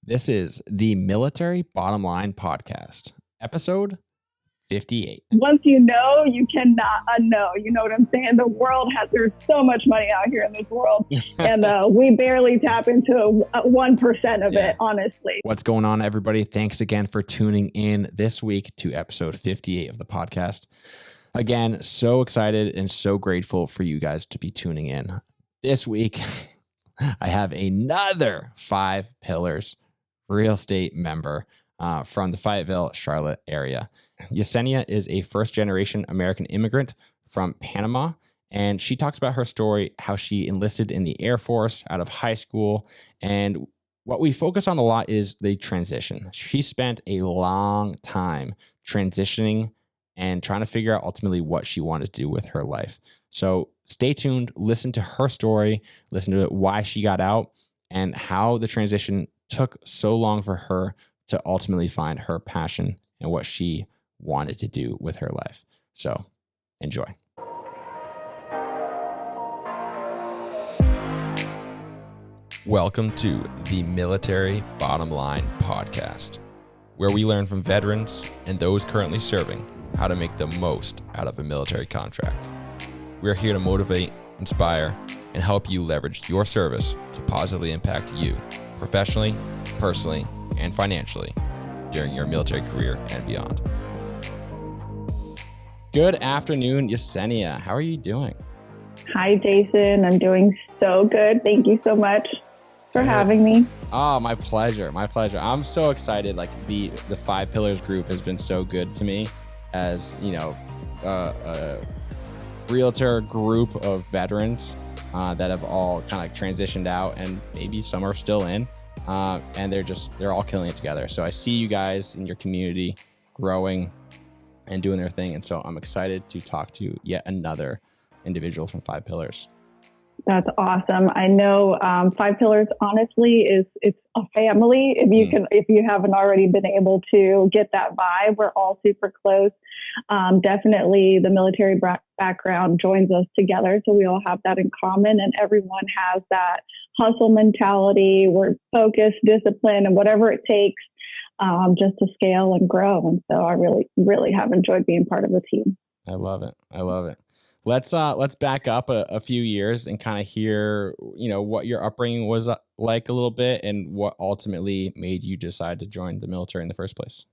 This is the Military Bottom Line Podcast, episode 58. Once you know, you cannot unknow. You know what I'm saying? The world there's so much money out here in this world. And we barely tap into 1% of it, honestly. What's going on, everybody? Thanks again for tuning in this week to episode 58 of the podcast. Again, so excited and so grateful for you guys to be tuning in. This week, I have another 5 Pillars real estate member from the Fayetteville, Charlotte area. Yesenia is a first-generation American immigrant from Panama, and she talks about her story, how she enlisted in the Air Force out of high school, and what we focus on a lot is the transition. She spent a long time transitioning and trying to figure out ultimately what she wanted to do with her life. So stay tuned, listen to her story, listen to why she got out, and how the transition took so long for her to ultimately find her passion and what she wanted to do with her life. So enjoy. Welcome to the Military Bottom Line Podcast, where we learn from veterans and those currently serving how to make the most out of a military contract. We're here to motivate, inspire, and help you leverage your service to positively impact you professionally, personally, and financially during your military career and beyond. Good afternoon, Yesenia. How are you doing? Hi, Jason. I'm doing so good. Thank you so much for having me. Oh, my pleasure. My pleasure. I'm so excited. Like the 5 Pillars group has been so good to me as, a realtor group of veterans that have all kind of transitioned out, and maybe some are still in, and they're all killing it together. So I see you guys in your community growing and doing their thing. And so I'm excited to talk to yet another individual from 5 Pillars. That's awesome. I know 5 Pillars, honestly, it's a family. If you haven't already been able to get that vibe, we're all super close. Definitely the military background joins us together. So we all have that in common, and everyone has that hustle mentality. We're focused, disciplined, and whatever it takes just to scale and grow. And so I really, really have enjoyed being part of the team. I love it. Let's back up a few years and kind of hear, what your upbringing was like a little bit and what ultimately made you decide to join the military in the first place.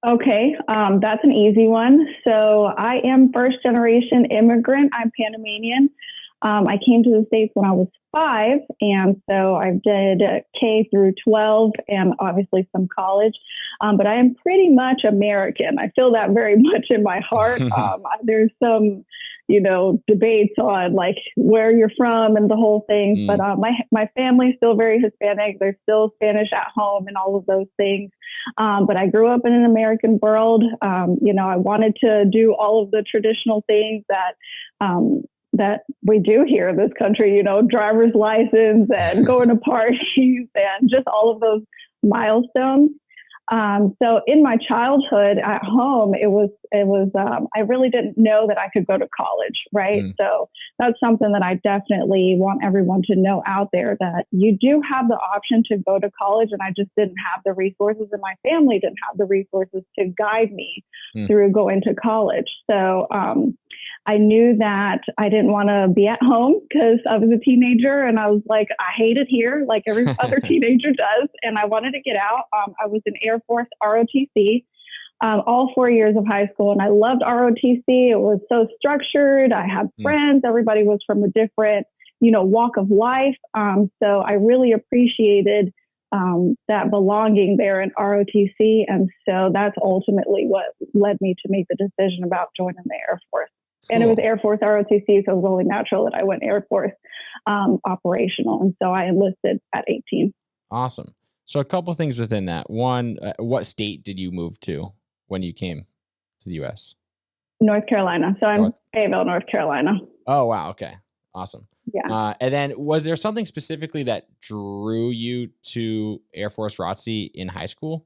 Okay, that's an easy one. So I am first generation immigrant. I'm Panamanian. I came to the States when I was 5, and so I did K through 12 and obviously some college, but I am pretty much American. I feel that very much in my heart. There's some, debates on like where you're from and the whole thing, but my family's still very Hispanic. There's still Spanish at home and all of those things. But I grew up in an American world. I wanted to do all of the traditional things that we do here in this country, driver's license and going to parties and just all of those milestones. So in my childhood at home, it was I really didn't know that I could go to college, right? So that's something that I definitely want everyone to know out there, that you do have the option to go to college, and I just didn't have the resources, and my family didn't have the resources to guide me through going to college. So I knew that I didn't want to be at home because I was a teenager, and I was like, I hate it here, like every other teenager does, and I wanted to get out. I was in Air Force ROTC all 4 years of high school, and I loved ROTC. It was so structured. I had friends. Everybody was from a different, walk of life. So I really appreciated that belonging there in ROTC, and so that's ultimately what led me to make the decision about joining the Air Force. Cool. And it was Air Force ROTC, so it was only natural that I went Air Force operational. And so I enlisted at 18. Awesome. So a couple of things within that. One, what state did you move to when you came to the U.S.? North Carolina. So I'm Fayetteville, North Carolina. Oh, wow. Okay. Awesome. Yeah. And then was there something specifically that drew you to Air Force ROTC in high school?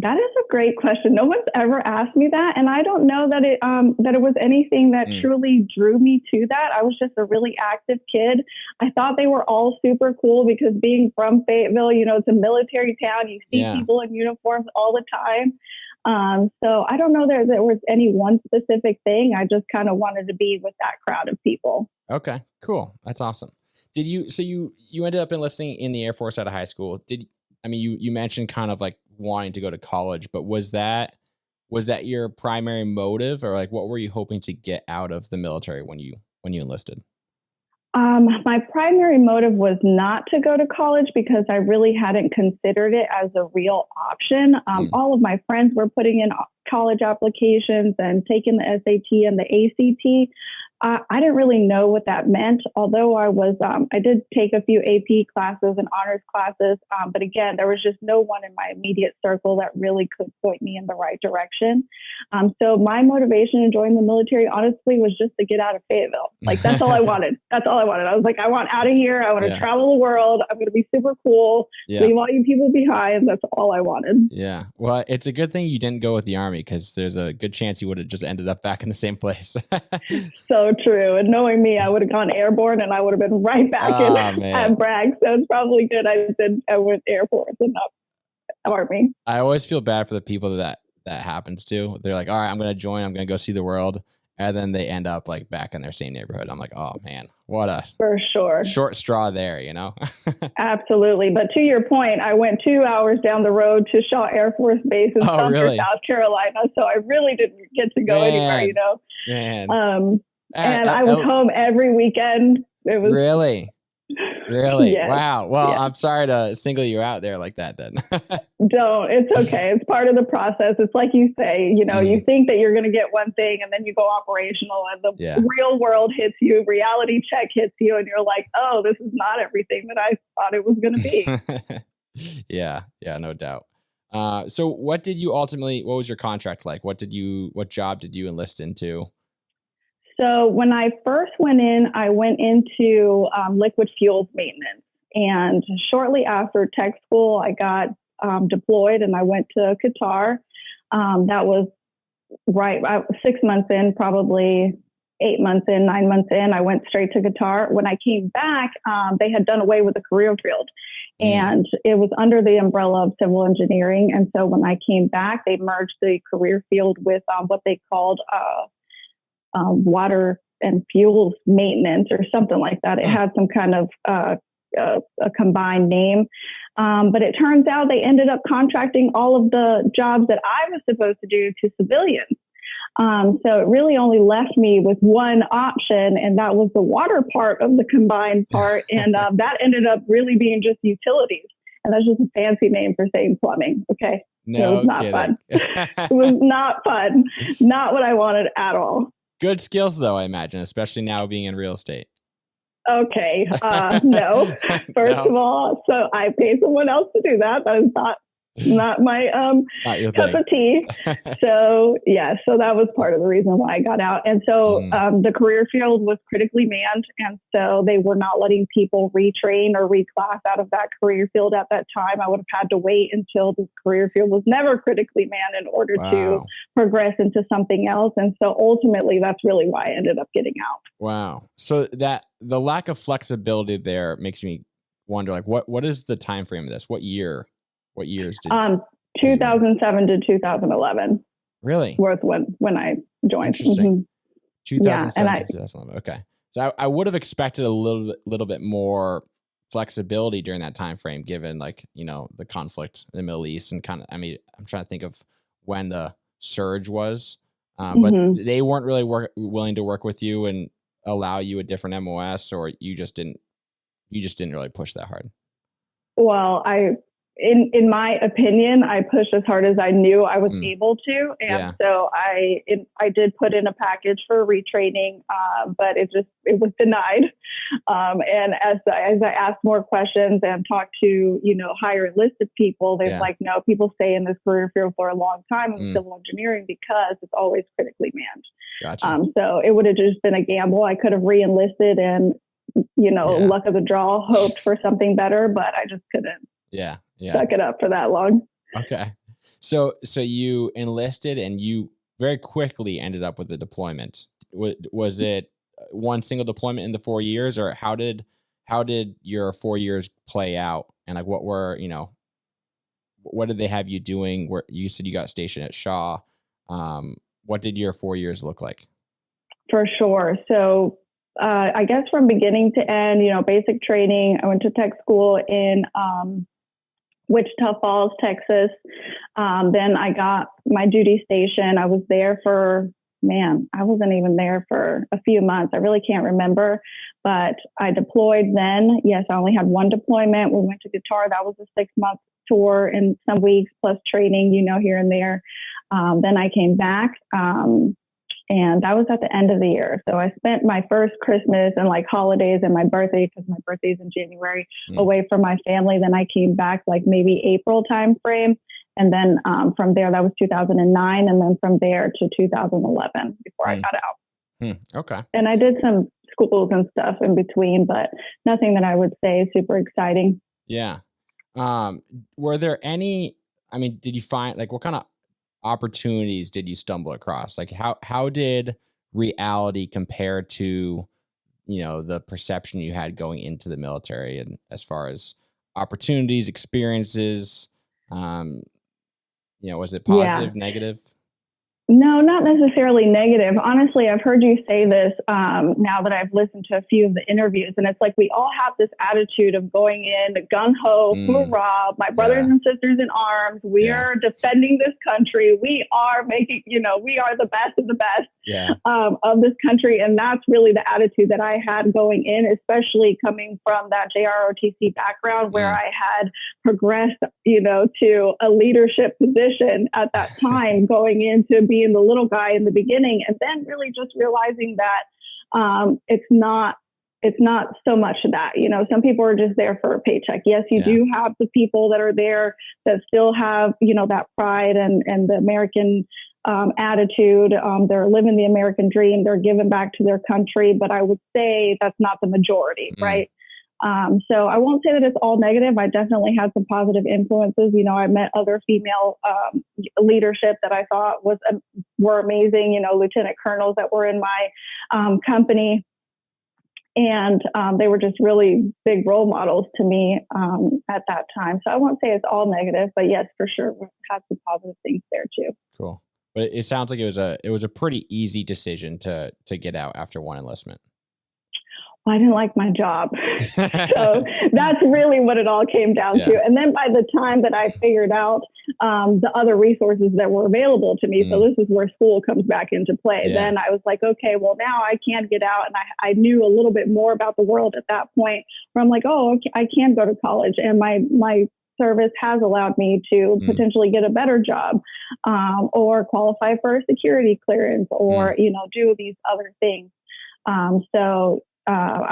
That is a great question. No one's ever asked me that, and I don't know that it was anything that truly drew me to that. I was just a really active kid. I thought they were all super cool because being from Fayetteville, it's a military town. You see people in uniforms all the time. So I don't know that there was any one specific thing. I just kind of wanted to be with that crowd of people. Okay, cool. That's awesome. So you ended up enlisting in the Air Force out of high school. You mentioned kind of like wanting to go to college, but was that your primary motive, or like what were you hoping to get out of the military when you enlisted? My primary motive was not to go to college because I really hadn't considered it as a real option. All of my friends were putting in college applications and taking the SAT and the ACT. I didn't really know what that meant, although I did take a few AP classes and honors classes. But again, there was just no one in my immediate circle that really could point me in the right direction. So my motivation in joining the military, honestly, was just to get out of Fayetteville. Like, that's all I wanted. That's all I wanted. I was like, I want out of here. I want to travel the world. I'm going to be super cool. Leave all you people behind. That's all I wanted. Yeah. Well, it's a good thing you didn't go with the Army, because there's a good chance you would have just ended up back in the same place. So true. And knowing me, I would have gone airborne and I would have been right back at Bragg. So it's probably good I went Air Force and not Army. I always feel bad for the people that happens to. They're like, all right, I'm going to join. I'm going to go see the world. And then they end up like back in their same neighborhood. I'm like, oh man, what a for sure short straw there, Absolutely. But to your point, I went 2 hours down the road to Shaw Air Force Base in Sumter, South Carolina. So I really didn't get to go anywhere, Man. And I was home every weekend. It was really. Yes. Wow. Well, I'm sorry to single you out there like that then. Don't. It's okay. It's part of the process. It's like you say, you think that you're going to get one thing and then you go operational and the real world hits you, reality check hits you, and you're like, oh, this is not everything that I thought it was going to be. Yeah, no doubt. So what was your contract like? What job did you enlist into? So when I first went in, I went into liquid fuels maintenance. And shortly after tech school, I got deployed and I went to Qatar. That was 6 months in, probably 8 months in, 9 months in, I went straight to Qatar. When I came back, they had done away with the career field. And it was under the umbrella of civil engineering. And so when I came back, they merged the career field with what they called water and fuels maintenance or something like that. It had some kind of a combined name. But it turns out they ended up contracting all of the jobs that I was supposed to do to civilians. So it really only left me with one option, and that was the water part of the combined part. And that ended up really being just utilities. And that's just a fancy name for saying plumbing. Okay. No, it was not fun. It was not fun. Not what I wanted at all. Good skills, though, I imagine, especially now being in real estate. Okay. No. First of all, so I paid someone else to do that. That is not my cup of tea. So that was part of the reason why I got out. And so the career field was critically manned, and so they were not letting people retrain or reclass out of that career field at that time. I would have had to wait until the career field was never critically manned in order to progress into something else. And so ultimately, that's really why I ended up getting out. Wow. So that the lack of flexibility there makes me wonder, like, what is the time frame of this? What years did 2007 to 2011. Really? Was when I joined. Interesting. 2007 to 2011. Okay. So I would have expected a little bit more flexibility during that time frame, given the conflict in the Middle East and I'm trying to think of when the surge was, but they weren't really willing to work with you and allow you a different MOS, or you just didn't really push that hard. Well, in my opinion, I pushed as hard as I knew I was able to. And so I did put in a package for retraining, but it was denied. And as I asked more questions and talked to, higher enlisted people, they're like, no, people stay in this career field for a long time in civil engineering because it's always critically manned. Gotcha. So it would have just been a gamble. I could have re-enlisted and, luck of the draw, hoped for something better, but I just couldn't. Yeah. Suck it up for that long. Okay. So you enlisted and you very quickly ended up with a deployment. Was it one single deployment in the 4 years, or how did your 4 years play out? And like, what did they have you doing? Where you said you got stationed at Shaw. What did your 4 years look like? For sure. So I guess from beginning to end, basic training. I went to tech school in Wichita Falls, Texas. Then I got my duty station. I was there I wasn't even there for a few months. I really can't remember, but I deployed then. Yes, I only had one deployment. We went to Qatar. That was a 6-month tour and some weeks plus training, here and there. Then I came back. And that was at the end of the year. So I spent my first Christmas and like holidays and my birthday, because my birthday's in January, away from my family. Then I came back like maybe April timeframe. And then from there, that was 2009. And then from there to 2011 before I got out. Okay. And I did some schools and stuff in between, but nothing that I would say is super exciting. Yeah. Were there any, did you find, like, what kind of opportunities did you stumble across? Like, how did reality compare to, the perception you had going into the military, and as far as opportunities, experiences, was it positive, negative? No, not necessarily negative. Honestly, I've heard you say this now that I've listened to a few of the interviews, and it's like we all have this attitude of going in gung-ho, hoorah, my brothers and sisters in arms. We are defending this country. We are making, we are the best of the best of this country. And that's really the attitude that I had going in, especially coming from that JROTC background where I had progressed, to a leadership position at that time, going into being the little guy in the beginning, and then really just realizing that it's not so much that, some people are just there for a paycheck. Yes, you do have the people that are there that still have, that pride and the American attitude. They're living the American dream. They're giving back to their country. But I would say that's not the majority, right? So I won't say that it's all negative. I definitely had some positive influences. I met other female leadership that I thought were amazing, lieutenant colonels that were in my company. And they were just really big role models to me at that time. So I won't say it's all negative, but yes, for sure, we had some positive things there too. Cool. But it sounds like it was a pretty easy decision to get out after one enlistment. I didn't like my job. So that's really what it all came down to. And then by the time that I figured out the other resources that were available to me, so this is where school comes back into play. Then I was like, okay, well, now I can get out. And I knew a little bit more about the world at that point, where I'm like, oh, okay, I can go to college. And my service has allowed me to potentially get a better job or qualify for a security clearance or, do these other things. I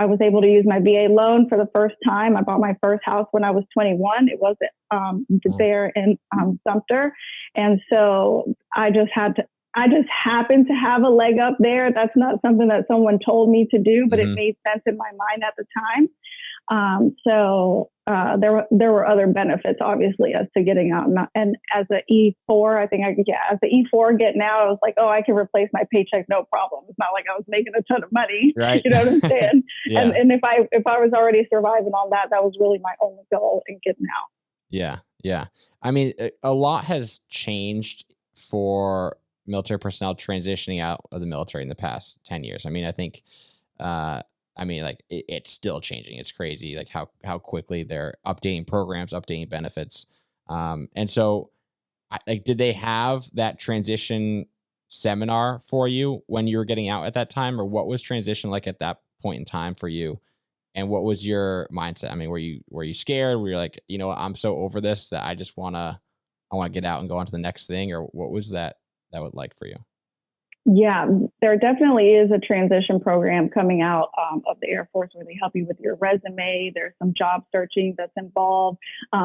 was able to use my VA loan for the first time. I bought my first house when I was 21. It wasn't there in Sumter. And so I just happened to have a leg up there. That's not something that someone told me to do, but it made sense in my mind at the time. There were other benefits, obviously, as to getting out. And as an E4, I think as the E4 getting out, I was like, oh, I can replace my paycheck, no problem. It's not like I was making a ton of money, right? You know what I'm saying? And if I was already surviving on that, that was really my only goal in getting out. Yeah. A lot has changed for military personnel transitioning out of the military in the past 10 years. I think, it's still changing. It's crazy, like how quickly they're updating programs, updating benefits. And so, did they have that transition seminar for you when you were getting out at that time, or what was transition like at that point in time for you? And what was your mindset? Were you scared? Were you like, I'm so over this that I want to get out and go on to the next thing, or what was that would like for you? Yeah, there definitely is a transition program coming out of the Air Force where they help you with your resume. There's some job searching that's involved.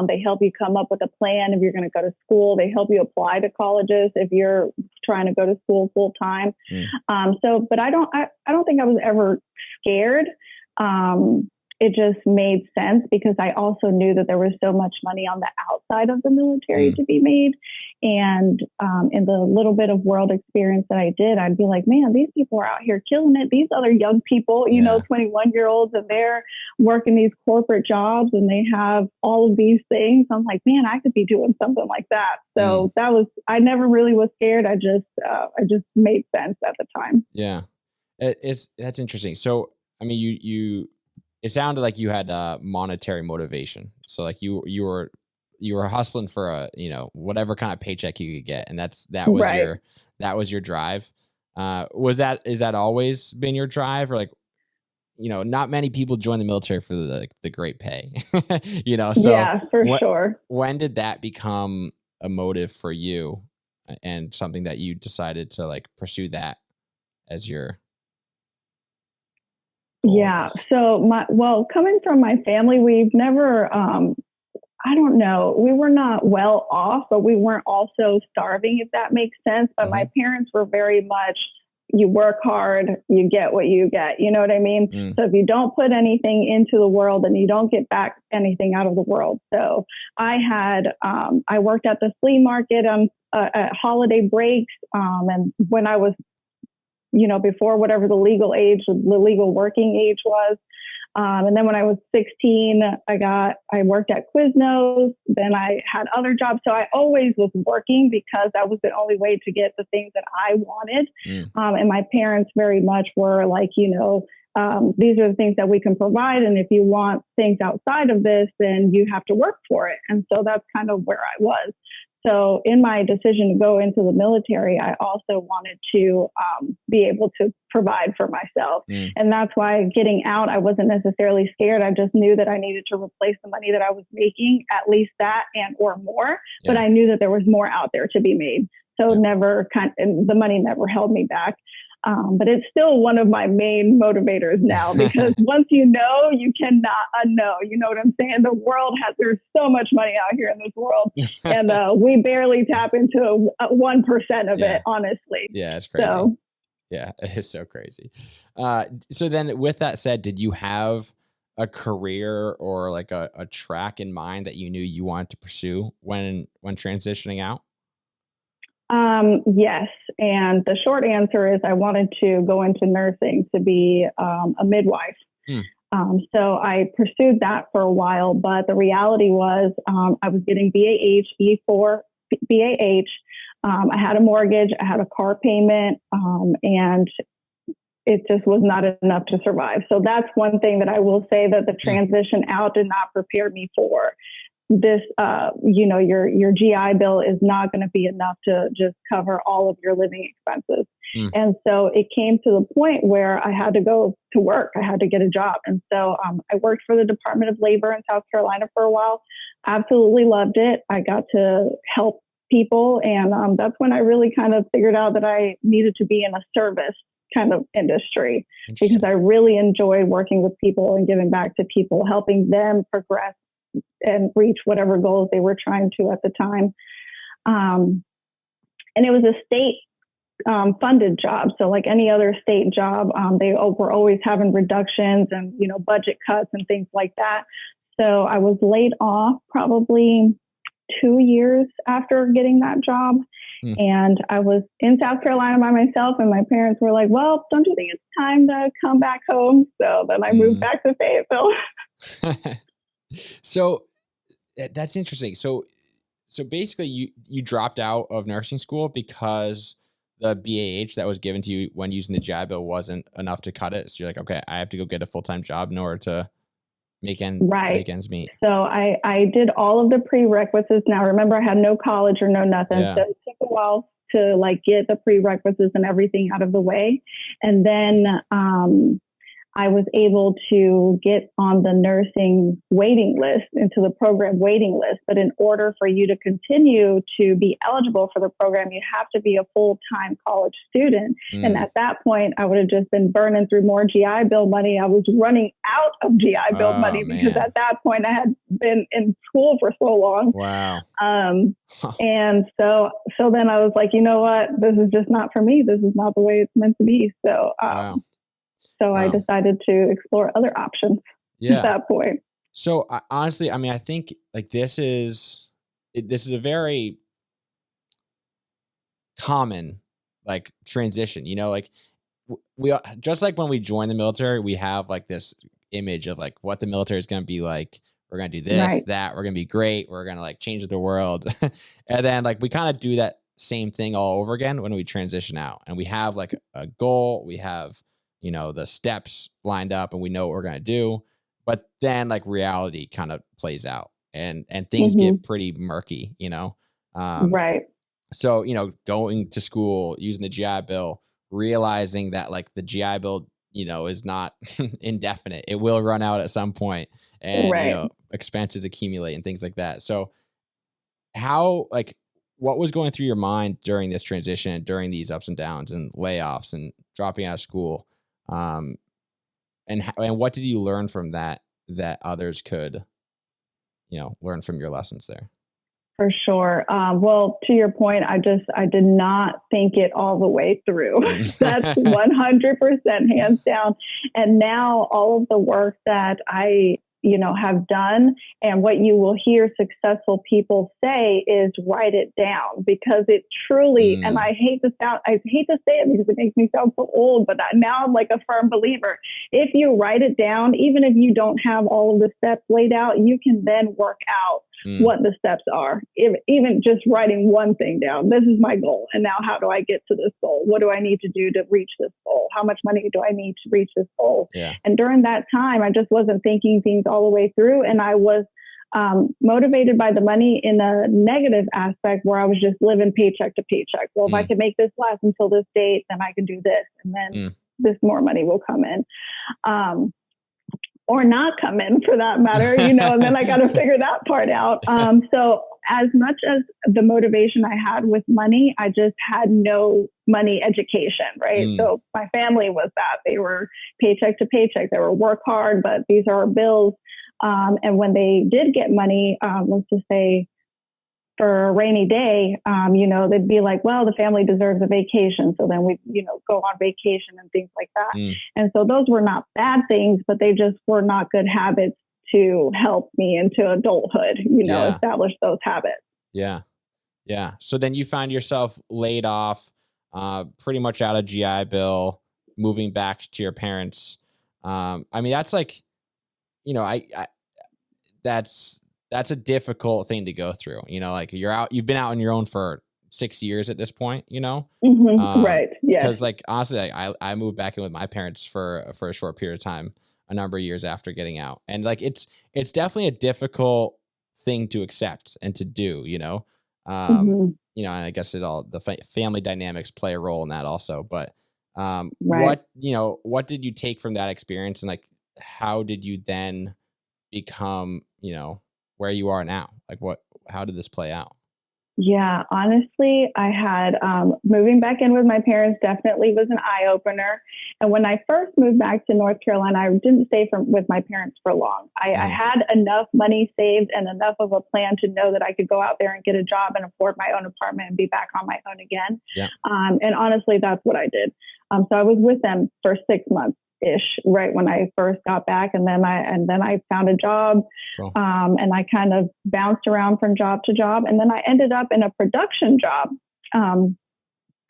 They help you come up with a plan if you're going to go to school. They help you apply to colleges if you're trying to go to school full time. But I don't think I was ever scared. it just made sense because I also knew that there was so much money on the outside of the military to be made. And in the little bit of world experience that I did, I'd be like, man, these people are out here killing it. These other young people, 21-year-olds, and they're working these corporate jobs and they have all of these things. I'm like, man, I could be doing something like that. So I never really was scared. I just made sense at the time. Yeah. That's interesting. So, I mean, it sounded like you had monetary motivation. So like you were hustling for whatever kind of paycheck you could get. And that was your drive. Is that always been your drive, or like, not many people join the military for the great pay, so yeah, for sure. When did that become a motive for you and something that you decided to like pursue that as your goal? Yeah. So coming from my family, we've never, I don't know, we were not well off, but we weren't also starving, if that makes sense. But my parents were very much, you work hard, you get what you get. You know what I mean? So if you don't put anything into the world, then you don't get back anything out of the world. So I worked at the flea market at holiday breaks. And when I was, before whatever the legal working age was. And then when I was 16, I worked at Quiznos. Then I had other jobs. So I always was working because that was the only way to get the things that I wanted. And my parents very much were like, these are the things that we can provide. And if you want things outside of this, then you have to work for it. And so that's kind of where I was. So in my decision to go into the military, I also wanted to be able to provide for myself. And that's why getting out, I wasn't necessarily scared. I just knew that I needed to replace the money that I was making, at least that and or more. But I knew that there was more out there to be made. So the money never held me back. But it's still one of my main motivators now, because once you cannot unknow. You know what I'm saying? There's so much money out here in this world, and we barely tap into 1% of it, honestly. Yeah, it's crazy. So, yeah, it is so crazy. So then with that said, did you have a career or like a track in mind that you knew you wanted to pursue when transitioning out? Yes. And the short answer is I wanted to go into nursing to be a midwife. So I pursued that for a while, but the reality was I was getting BAH, E4, BAH. I had a mortgage, I had a car payment, and it just was not enough to survive. So that's one thing that I will say that the transition out did not prepare me for. This, your GI Bill is not going to be enough to just cover all of your living expenses. And so it came to the point where I had to go to work. I had to get a job. And so I worked for the Department of Labor in South Carolina for a while. Absolutely loved it. I got to help people. And that's when I really kind of figured out that I needed to be in a service kind of industry, because I really enjoy working with people and giving back to people, helping them progress and reach whatever goals they were trying to at the time. And it was a state funded job. So like any other state job, they were always having reductions and, budget cuts and things like that. So I was laid off probably 2 years after getting that job. And I was in South Carolina by myself, and my parents were like, well, don't you think it's time to come back home? So then I moved back to Fayetteville. So that's interesting. So basically you dropped out of nursing school because the BAH that was given to you when using the GI Bill wasn't enough to cut it. So you're like, okay, I have to go get a full-time job in order to make ends meet. So I did all of the prerequisites. Now, remember, I had no college or no nothing. So it took a while to like get the prerequisites and everything out of the way. And then I was able to get on the nursing waiting list, into the program waiting list. But in order for you to continue to be eligible for the program, you have to be a full-time college student. And at that point, I would have just been burning through more GI Bill money. I was running out of GI Bill money because at that point I had been in school for so long. Wow. And so then I was like, you know what? This is just not for me. This is not the way it's meant to be. So, So I decided to explore other options. at Yeah. that point. So honestly, I mean, I think like this is a very common like transition, like we just like when we join the military, we have like this image of like what the military is going to be like. We're going to do this, Right. that, we're going to be great. We're going to like change the world. And then like we kind of do that same thing all over again when we transition out, and we have like a goal. We have, the steps lined up and we know what we're going to do. But then like reality kind of plays out, and things Hmm. get pretty murky. Um, Right. so, going to school, using the GI Bill, realizing that like the GI Bill, is not indefinite. It will run out at some point, and, Right. expenses accumulate and things like that. So how, like, what was going through your mind during this transition, during these ups and downs and layoffs and dropping out of school? Um, and what did you learn from that others could, learn from your lessons there? For sure. Well, to your point, I did not think it all the way through. That's 100% hands down. And now all of the work that I, have done, and what you will hear successful people say is write it down, because it truly, and I hate to say it because it makes me sound so old, but now I'm like a firm believer. If you write it down, even if you don't have all of the steps laid out, you can then work out what the steps are. Even just writing one thing down, this is my goal, and now how do I get to this goal? What do I need to do to reach this goal? How much money do I need to reach this goal? Yeah. And during that time, I just wasn't thinking things all the way through, and I was motivated by the money in a negative aspect, where I was just living paycheck to paycheck. Well, if I can make this last until this date, then I can do this, and then this more money will come in. Or not come in, for that matter, and then I got to figure that part out. So as much as the motivation I had with money, I just had no money education, right? So my family was that. They were paycheck to paycheck. They were work hard, but these are our bills. And when they did get money, let's just say for a rainy day, they'd be like, well, the family deserves a vacation. So then we, go on vacation and things like that. And so those were not bad things, but they just were not good habits to help me into adulthood, establish those habits. Yeah. Yeah. So then you found yourself laid off, pretty much out of GI Bill, moving back to your parents. I mean, that's like, I that's a difficult thing to go through. Like you've been out on your own for 6 years at this point, Right. Yes. Because like, honestly, I moved back in with my parents for a short period of time, a number of years after getting out. And like, it's definitely a difficult thing to accept and to do, and I guess the family dynamics play a role in that also. But Right. what did you take from that experience, and like, how did you then become, where you are now? Like how did this play out? Yeah, honestly, I had moving back in with my parents definitely was an eye opener. And when I first moved back to North Carolina, I didn't stay with my parents for long. I had enough money saved and enough of a plan to know that I could go out there and get a job and afford my own apartment and be back on my own again. Yeah. And honestly, that's what I did. So I was with them for 6 months. Ish, right when I first got back, and then I found a job. Cool. And I kind of bounced around from job to job, and then I ended up in a production job. And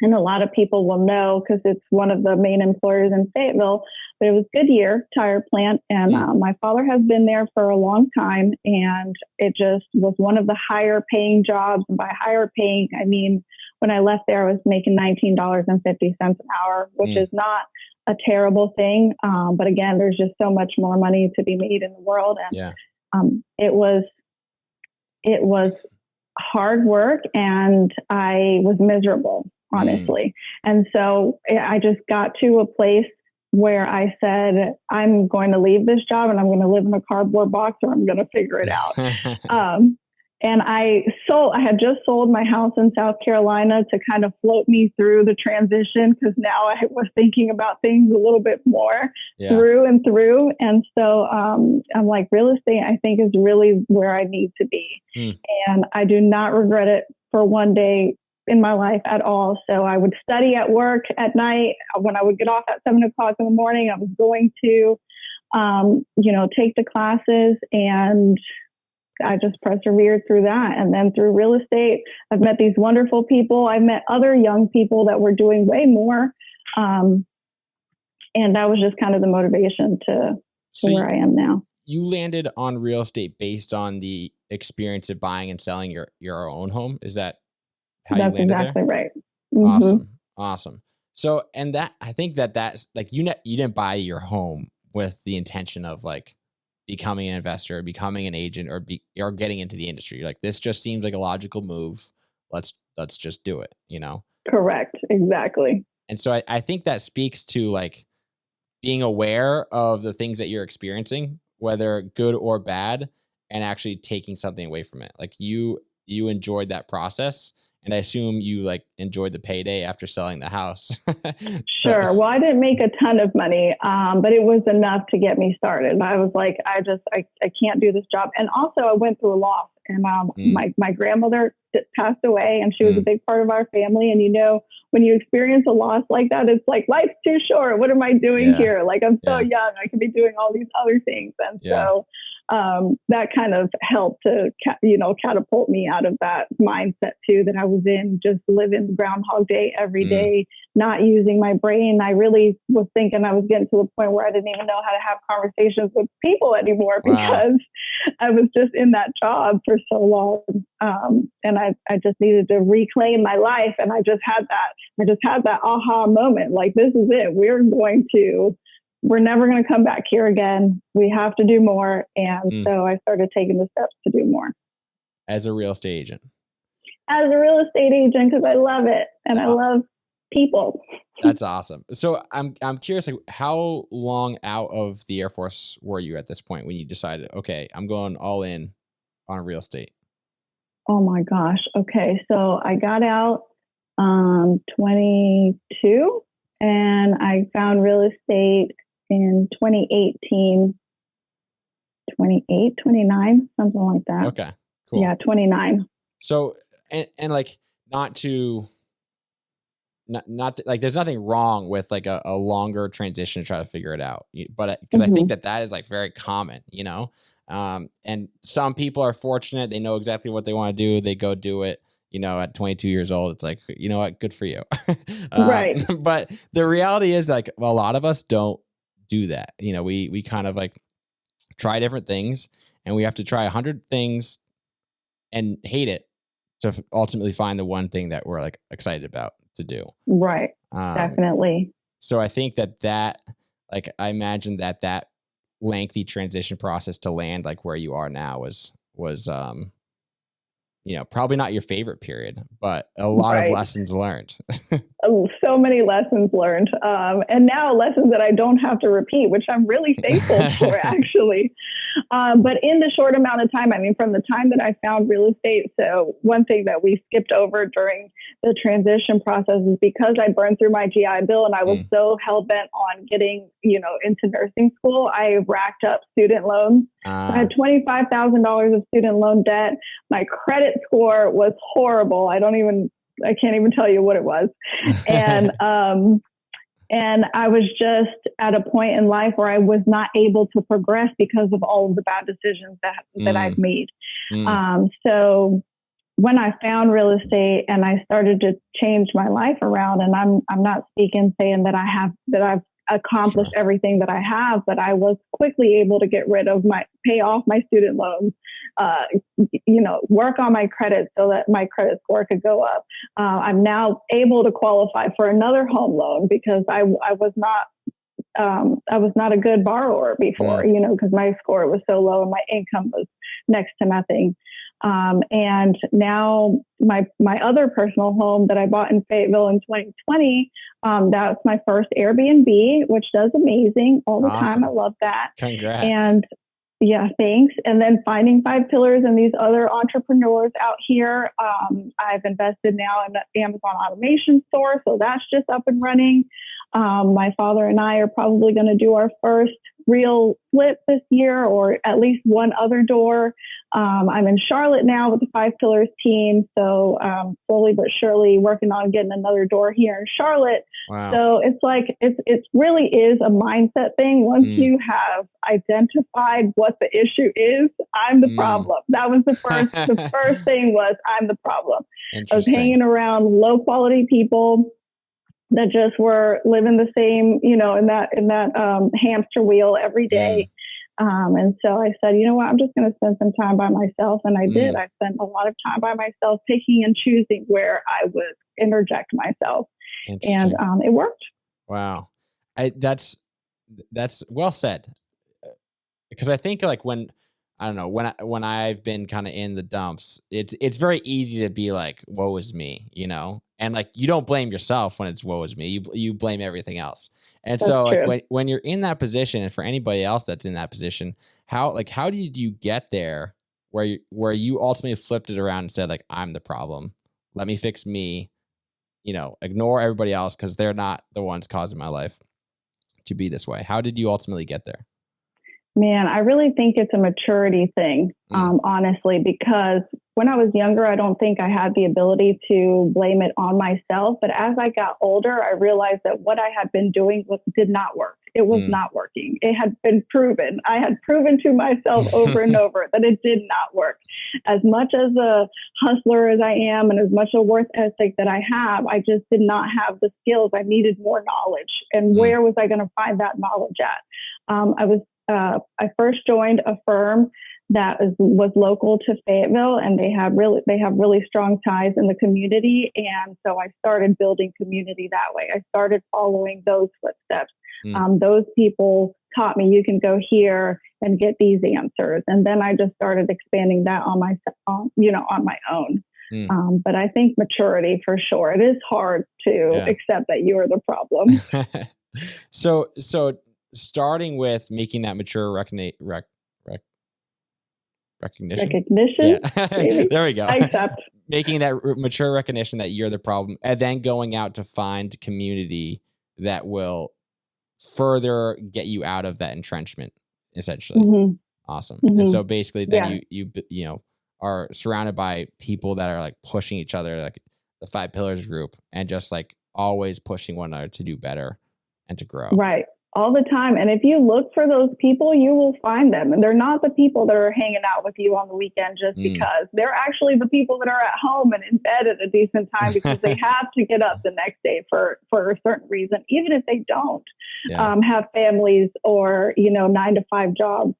a lot of people will know because it's one of the main employers in Fayetteville. But it was Goodyear Tire Plant, and my father has been there for a long time, and it just was one of the higher paying jobs. And by higher paying, I mean when I left there, I was making $19.50 an hour, which is not a terrible thing. But again, there's just so much more money to be made in the world. And it was hard work, and I was miserable, honestly. And so I just got to a place where I said, I'm going to leave this job and I'm going to live in a cardboard box, or I'm going to figure it out. And I had just sold my house in South Carolina to kind of float me through the transition, because now I was thinking about things a little bit more through and through. And so I'm like, real estate, I think, is really where I need to be. And I do not regret it for one day in my life at all. So I would study at work at night. When I would get off at 7 o'clock in the morning, I was going to take the classes, and I just persevered through that. And then through real estate, I've met these wonderful people. I've met other young people that were doing way more. And that was just kind of the motivation to where I am now. You landed on real estate based on the experience of buying and selling your own home. Is that how you landed exactly there? Right. Mm-hmm. Awesome. So, and that, I think that's like, you didn't buy your home with the intention of like becoming an investor, becoming an agent, or getting into the industry. You're like, this just seems like a logical move. Let's just do it, Correct. Exactly. And so I think that speaks to like being aware of the things that you're experiencing, whether good or bad, and actually taking something away from it. Like you enjoyed that process. And I assume you like enjoyed the payday after selling the house. Sure. Well, I didn't make a ton of money, but it was enough to get me started. I was like, I can't do this job. And also I went through a loss, and my grandmother passed away, and she was a big part of our family. And, when you experience a loss like that, it's like, life's too short. What am I doing here? Like, I'm so young. I could be doing all these other things. And so that kind of helped to, catapult me out of that mindset too, that I was in, just living Groundhog Day every day, not using my brain. I really was thinking I was getting to the point where I didn't even know how to have conversations with people anymore because I was just in that job for so long. And I just needed to reclaim my life. And I just had that aha moment. Like, this is it. We're never going to come back here again. We have to do more. And so I started taking the steps to do more. As a real estate agent? As a real estate agent, because I love it. And I love people. That's awesome. So I'm curious, like, how long out of the Air Force were you at this point when you decided, okay, I'm going all in on real estate? Oh my gosh. Okay. So I got out 22, and I found real estate in 2018, 28, 29, something like that. Okay, cool. Yeah, 29. So, and like, not like, there's nothing wrong with like a longer transition to try to figure it out. But because I think that is like very common, and some people are fortunate. They know exactly what they want to do. They go do it. At 22 years old, it's like, you know what, good for you. Right. But the reality is, like, a lot of us don't do that. We kind of like try different things, and we have to try 100 things and hate it to ultimately find the one thing that we're like excited about to do. Right. Definitely. So I think that like, I imagine that lengthy transition process to land like where you are now was probably not your favorite period, but a lot of lessons learned. So many lessons learned. And now lessons that I don't have to repeat, which I'm really thankful for, actually. But in the short amount of time, from the time that I found real estate, so one thing that we skipped over during the transition process is because I burned through my GI Bill and I was so hell-bent on getting, into nursing school, I racked up student loans. I had $25,000 of student loan debt. My credit score was horrible. I can't even tell you what it was. And I was just at a point in life where I was not able to progress because of all of the bad decisions that I've made. So when I found real estate and I started to change my life around, and I'm not saying that I've accomplished everything that I have, but I was quickly able to pay off my student loans, work on my credit so that my credit score could go up. I'm now able to qualify for another home loan because I was not a good borrower before, because my score was so low and my income was next to nothing. And now my other personal home that I bought in Fayetteville in 2020, that's my first Airbnb, which does amazing all the time. I love that. Congrats. And yeah, thanks. And then finding Five Pillars and these other entrepreneurs out here. I've invested now in the Amazon automation store, so that's just up and running. My father and I are probably going to do our first real flip this year, or at least one other door. I'm in Charlotte now with the Five Pillars team. So slowly but surely working on getting another door here in Charlotte. Wow. So it's like, it really is a mindset thing. Once you have identified what the issue is, I'm the problem. That was the first thing was I'm the problem. I was hanging around low quality people that just were living the same, in that hamster wheel every day. And so I said, you know what, I'm just going to spend some time by myself. And I did. I spent a lot of time by myself, picking and choosing where I would interject myself. And it worked. Wow. That's well said. Because I think like when I've been kind of in the dumps, it's very easy to be like, woe is me, and like, you don't blame yourself when it's woe is me, you blame everything else. And that's so true. Like when you're in that position, and for anybody else that's in that position, how did you get there where you ultimately flipped it around and said like, I'm the problem, let me fix me, ignore everybody else because they're not the ones causing my life to be this way? How did you ultimately get there? Man, I really think it's a maturity thing, honestly, because when I was younger, I don't think I had the ability to blame it on myself. But as I got older, I realized that what I had been doing did not work. It was not working. It had been proven. I had proven to myself over and over that it did not work. As much as a hustler as I am, and as much a work ethic that I have, I just did not have the skills. I needed more knowledge. And where was I going to find that knowledge at? I first joined a firm that was local to Fayetteville, and they have really strong ties in the community. And so I started building community that way. I started following those footsteps. Those people taught me, you can go here and get these answers. And then I just started expanding that on my own. But I think maturity, for sure. It is hard to accept that you are the problem. So starting with making that mature recognition. Yeah. There we go. I accept. Making that mature recognition that you're the problem, and then going out to find community that will further get you out of that entrenchment, essentially. Awesome. And so basically then you are surrounded by people that are like pushing each other, like the Five Pillars group, and just like always pushing one another to do better and to grow. Right. All the time. And if you look for those people, you will find them. And they're not the people that are hanging out with you on the weekend just because. They're actually the people that are at home and in bed at a decent time because they have to get up the next day for a certain reason, even if they don't have families or, 9-to-5 jobs.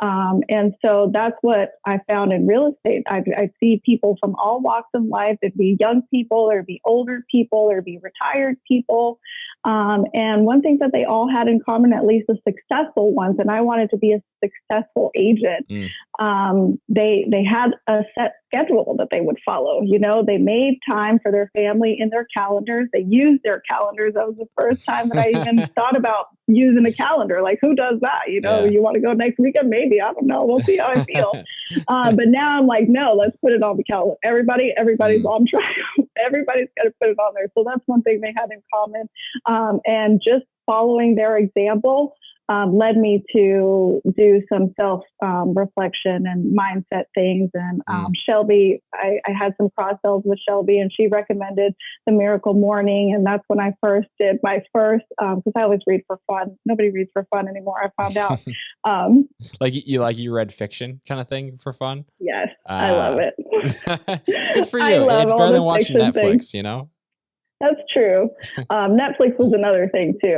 And so that's what I found in real estate. I see people from all walks of life. It'd be young people, there'd be older people, there'd be retired people. And one thing that they all had in common, at least the successful ones, and I wanted to be a successful agent, they had a set schedule that they would follow. They made time for their family in their calendars. They used their calendars. That was the first time that I even thought about using a calendar. Like, who does that? You want to go next weekend? Maybe. I don't know. We'll see how I feel. But now I'm like, no, let's put it on the calendar. Everybody's on track. Everybody's got to put it on there. So that's one thing they had in common. And just following their example led me to do some self-reflection and mindset things. And Shelby, I had some cross sells with Shelby, and she recommended the Miracle Morning. And that's when I first did my first, because I always read for fun. Nobody reads for fun anymore, I found out. Like you read fiction kind of thing for fun? Yes, I love it. Good for you. It's better than watching Netflix, That's true. Netflix was another thing too.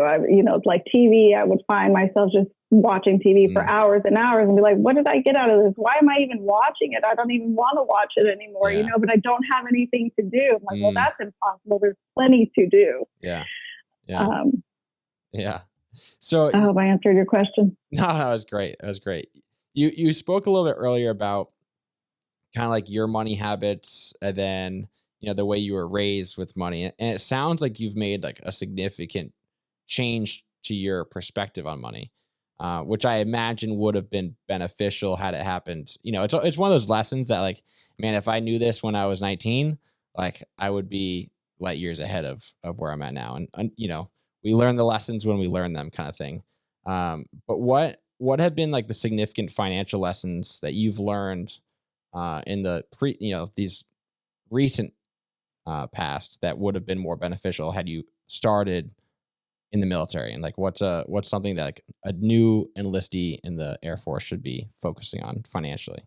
Like TV, I would find myself just watching TV for hours and hours and be like, what did I get out of this? Why am I even watching it? I don't even want to watch it anymore, but I don't have anything to do. I'm like, well, that's impossible. There's plenty to do. Yeah. So I hope I answered your question. No, it was great. It was great. You spoke a little bit earlier about kind of like your money habits, and then the way you were raised with money. And it sounds like you've made like a significant change to your perspective on money, which I imagine would have been beneficial had it happened. It's one of those lessons that like, man, if I knew this when I was 19, like I would be light years ahead of where I'm at now. And we learn the lessons when we learn them, kind of thing. But what have been like the significant financial lessons that you've learned in the these recent past that would have been more beneficial had you started in the military? And like what's something that like a new enlistee in the Air Force should be focusing on financially?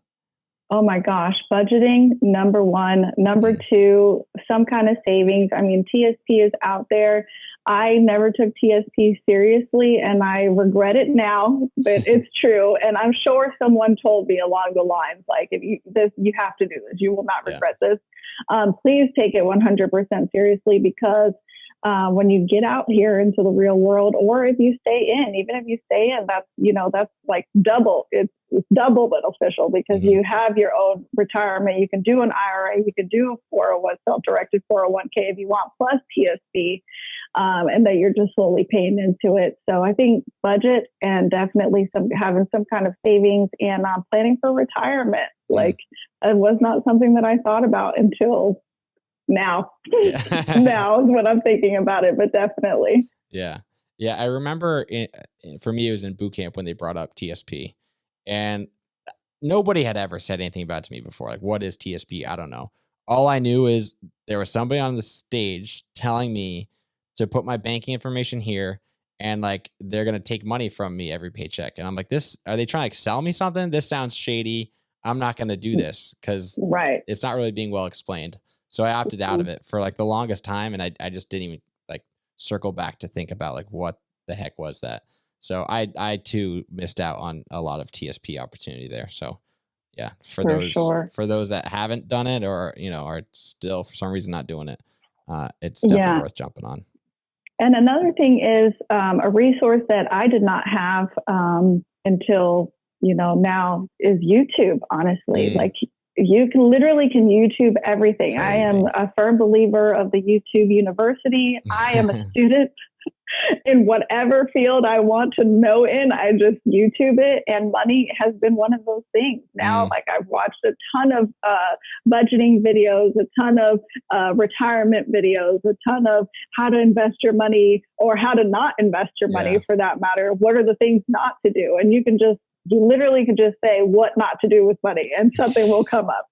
Oh my gosh, budgeting, number one. Number two, some kind of savings. I mean, TSP is out there. I never took TSP seriously and I regret it now, but it's true. And I'm sure someone told me along the lines, like, if you have to do this, you will not regret this. Please take it 100% seriously, because when you get out here into the real world, or if you stay in, even if you stay in, that's like double. It's double beneficial, because you have your own retirement. You can do an IRA, you can do a 401 self-directed 401k if you want, plus TSP, and that you're just slowly paying into it. So I think budget, and definitely having some kind of savings, and planning for retirement. Like, it was not something that I thought about until now. Now is what I'm thinking about it, but definitely. Yeah. I remember for me, it was in boot camp when they brought up TSP, and nobody had ever said anything about it to me before. Like, what is TSP? I don't know. All I knew is there was somebody on the stage telling me to put my banking information here, and like they're gonna take money from me every paycheck. And I'm like, are they trying to sell me something? This sounds shady. I'm not gonna do this because it's not really being well explained. So I opted out of it for like the longest time, and I just didn't even like circle back to think about like what the heck was that. So I too missed out on a lot of TSP opportunity there. So yeah, for those that haven't done it, or are still for some reason not doing it, it's definitely worth jumping on. And another thing is a resource that I did not have until now is YouTube. Honestly, like, you can YouTube everything. Crazy. I am a firm believer of the YouTube University. I am a student in whatever field I want to know in. I just YouTube it, and money has been one of those things. Now, like, I've watched a ton of budgeting videos, a ton of retirement videos, a ton of how to invest your money, or how to not invest your money, for that matter. What are the things not to do? And you literally can just say what not to do with money, and something will come up,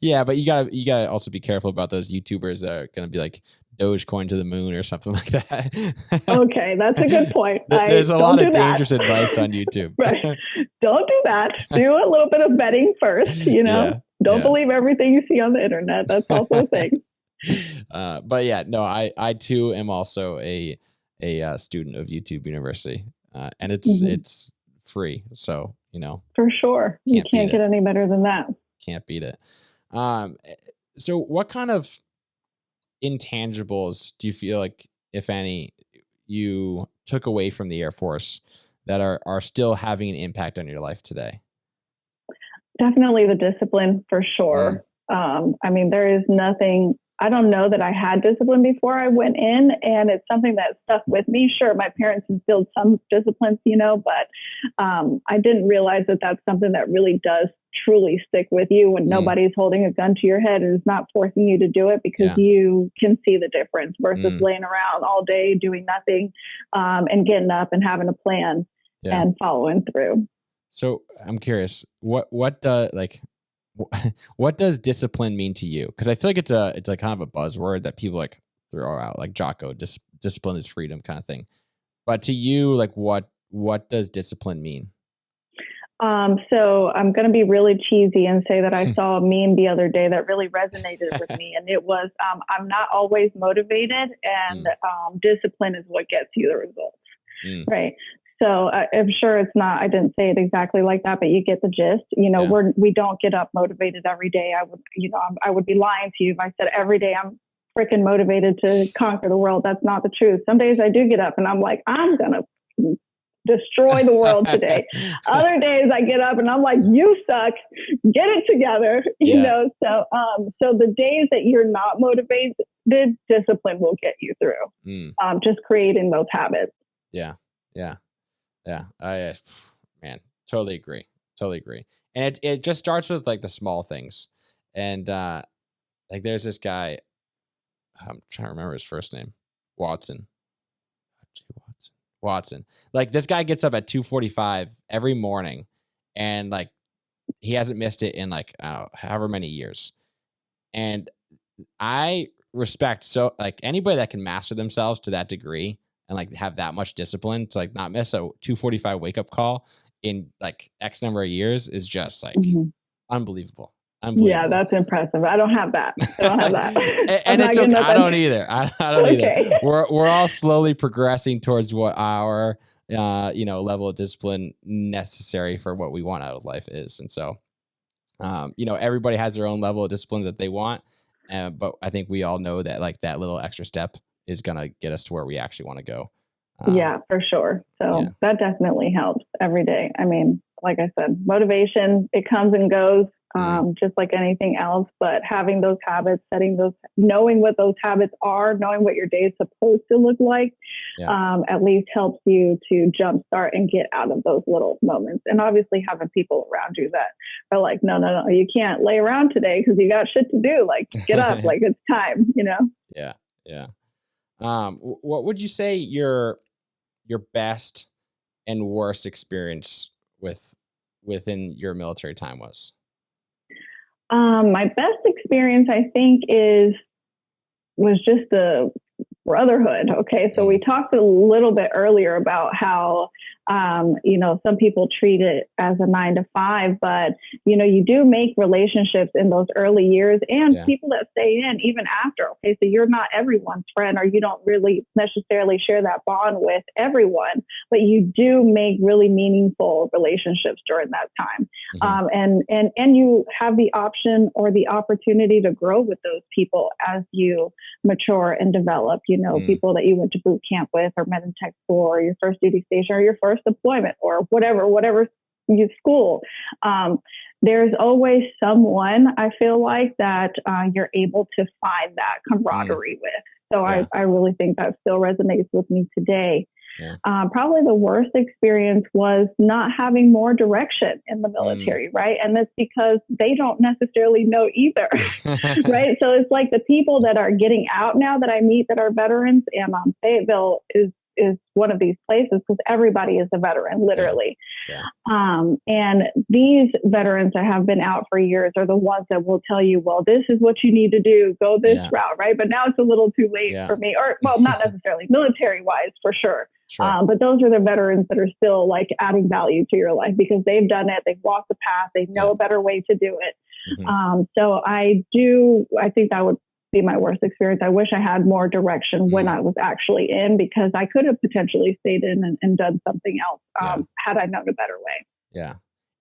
Yeah, but you gotta also be careful about those YouTubers that are gonna be like Dogecoin to the moon or something like that. Okay, that's a good point. There's a lot of dangerous advice on YouTube. Right. Don't do that. Do a little bit of vetting first, Don't believe everything you see on the internet. That's also a thing. But yeah, no, I too am also a student of YouTube University. And it's free. So, for sure. You can't get any better than that. Can't beat it. So what kind of intangibles do you feel like, if any, you took away from the Air Force that are still having an impact on your life today? Definitely the discipline, for sure. I mean, there is nothing. I don't know that I had discipline before I went in, and it's something that stuck with me. Sure, my parents instilled some disciplines, but I didn't realize that that's something that really does truly stick with you when nobody's holding a gun to your head and is not forcing you to do it, because you can see the difference versus laying around all day doing nothing, and getting up and having a plan and following through. So I'm curious, what does discipline mean to you? Because I feel like it's like kind of a buzzword that people like throw out, like Jocko, discipline is freedom kind of thing. But to you, like what does discipline mean? So I'm going to be really cheesy and say that I saw a meme the other day that really resonated with me. And it was, I'm not always motivated, and discipline is what gets you the results. Right. So I'm sure it's not, I didn't say it exactly like that, but you get the gist. We don't get up motivated every day. I would be lying to you if I said every day I'm freaking motivated to conquer the world. That's not the truth. Some days I do get up and I'm like, I'm going to destroy the world today. Other days I get up and I'm like, you suck, get it together. So the days that you're not motivated, discipline will get you through. Just creating those habits. I totally agree. And it just starts with like the small things. And like there's this guy, I'm trying to remember his first name, Watson. Watson. Like this guy gets up at 2:45 every morning, and like he hasn't missed it in like however many years. And I respect so like anybody that can master themselves to that degree and like have that much discipline to like not miss a 2:45 wake up call in like X number of years is just like unbelievable. Yeah, that's impressive. I don't have that. I don't have that. And it's okay. I don't either. I don't Okay. either. We're all slowly progressing towards what our level of discipline necessary for what we want out of life is. And so everybody has their own level of discipline that they want. But I think we all know that like that little extra step is going to get us to where we actually want to go. Yeah, for sure. So that definitely helps every day. I mean, like I said, motivation, it comes and goes, just like anything else, but having those habits, knowing what those habits are, knowing what your day is supposed to look like, at least helps you to jumpstart and get out of those little moments. And obviously having people around you that are like, no, you can't lay around today because you got shit to do. Like, get up, like it's time, Yeah. Yeah. What would you say your best and worst experience within your military time was? My best experience, I think, was just the brotherhood. Okay. So we talked a little bit earlier about how, some people treat it as a 9 to 5, but, you do make relationships in those early years and people that stay in even after. Okay. So you're not everyone's friend, or you don't really necessarily share that bond with everyone, but you do make really meaningful relationships during that time. And you have the option or the opportunity to grow with those people as you mature and develop, people that you went to boot camp with or met in tech school or your first duty station or your first deployment or whatever you school. There's always someone, I feel like, that you're able to find that camaraderie with. So I really think that still resonates with me today. Probably the worst experience was not having more direction in the military, right? And that's because they don't necessarily know either, right? So it's like the people that are getting out now that I meet that are veterans, and Fayetteville is one of these places because everybody is a veteran, literally. And these veterans that have been out for years are the ones that will tell you, well, this is what you need to do, go this route, right? But now it's a little too late for me, or well, not necessarily military wise, for sure. But those are the veterans that are still like adding value to your life because they've done it. They've walked the path. They know a better way to do it. So I think that would be my worst experience. I wish I had more direction when I was actually in, because I could have potentially stayed in and done something else had I known a better way. Yeah.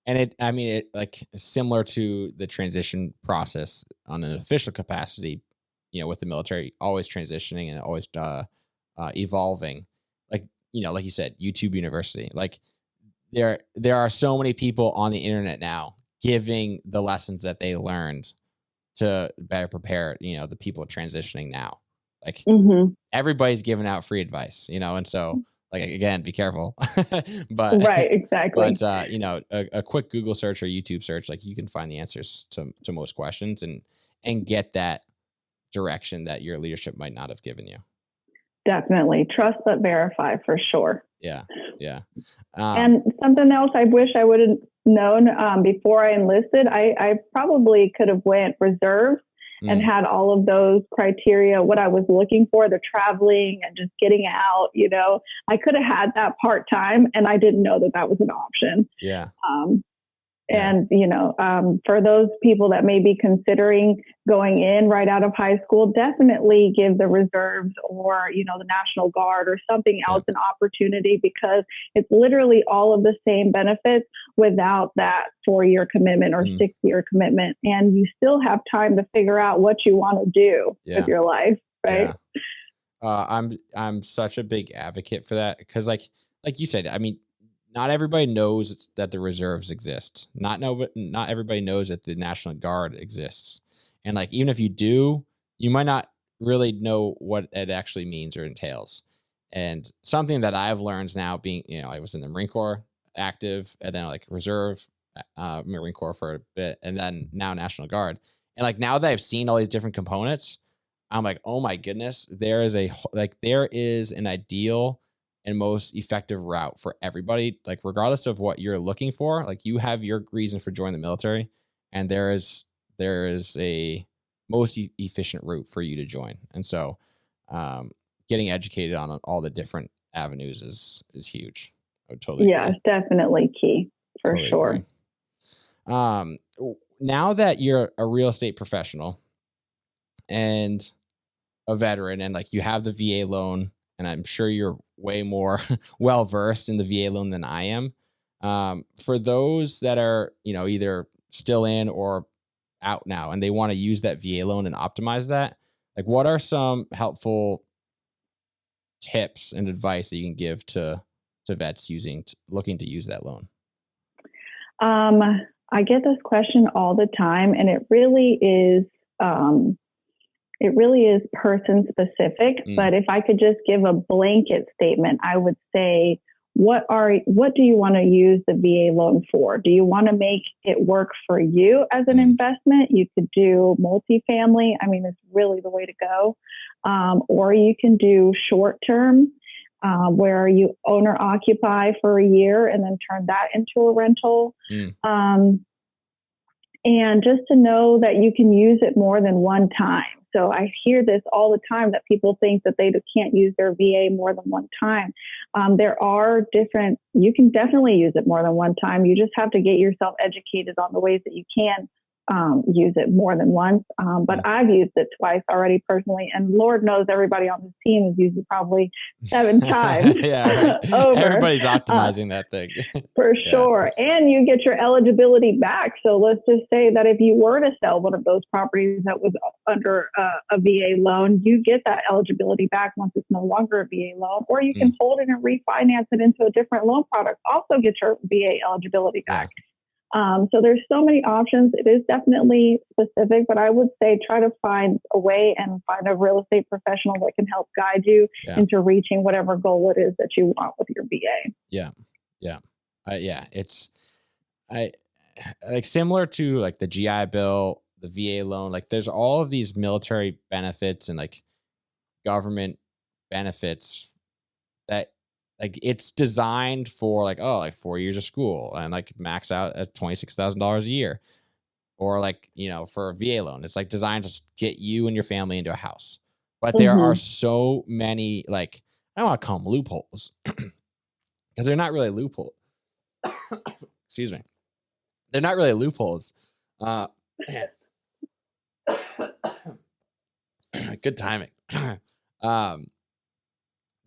And it like similar to the transition process on an official capacity, with the military, always transitioning and always evolving. Like you said, YouTube University, like there are so many people on the internet now giving the lessons that they learned to better prepare, the people transitioning now. Like everybody's giving out free advice, and so like, again, be careful, but right. Exactly. But, a quick Google search or YouTube search, like you can find the answers to most questions and get that direction that your leadership might not have given you. Definitely. Trust but verify, for sure. Yeah. And something else I wish I would have known before I enlisted, I probably could have went reserves and had all of those criteria, what I was looking for, the traveling and just getting out, I could have had that part-time, and I didn't know that was an option. And, for those people that may be considering going in right out of high school, definitely give the reserves or, the National Guard or something else an opportunity, because it's literally all of the same benefits without that 4-year commitment or 6-year commitment. And you still have time to figure out what you want to do with your life. Right. I'm such a big advocate for that because like you said, I mean, not everybody knows that the reserves exist. Not everybody knows that the National Guard exists. And like, even if you do, you might not really know what it actually means or entails. And something that I've learned now being, I was in the Marine Corps active and then like reserve, Marine Corps for a bit, and then now National Guard. And like, now that I've seen all these different components, I'm like, oh my goodness, there is an ideal and most effective route for everybody. Like regardless of what you're looking for, like you have your reason for joining the military, and there is a most efficient route for you to join. And so, getting educated on all the different avenues is huge. I would totally Yeah, agree. it's definitely key for Totally sure. agree. Now that you're a real estate professional and a veteran, and like you have the VA loan, and I'm sure you're way more well versed in the VA loan than I am. For those that are, either still in or out now, and they want to use that VA loan and optimize that, like what are some helpful tips and advice that you can give to vets looking to use that loan? Um, I get this question all the time, and it really is person specific. But if I could just give a blanket statement, I would say, what do you want to use the VA loan for? Do you want to make it work for you as an investment? You could do multifamily. I mean, it's really the way to go. Or you can do short term, where you owner occupy for a year and then turn that into a rental. And just to know that you can use it more than one time. So I hear this all the time, that people think that they can't use their VA more than one time. You can definitely use it more than one time. You just have to get yourself educated on the ways that you can use it more than once. But I've used it twice already personally, and Lord knows everybody on this team has used it probably 7 times over. Everybody's optimizing that thing. For sure. And you get your eligibility back. So let's just say that if you were to sell one of those properties that was under a VA loan, you get that eligibility back once it's no longer a VA loan, or you can hold it and refinance it into a different loan product, also get your VA eligibility back. So there's so many options. It is definitely specific, but I would say try to find a way and find a real estate professional that can help guide you into reaching whatever goal it is that you want with your VA. It's like similar to like the GI Bill, the VA loan. Like there's all of these military benefits and like government benefits that like it's designed for like 4 years of school and like max out at $26,000 a year, or like for a VA loan, it's like designed to get you and your family into a house. But there are so many, like, I don't want to call them loopholes because they're not really loopholes. Excuse me, they're not really loopholes. Good timing.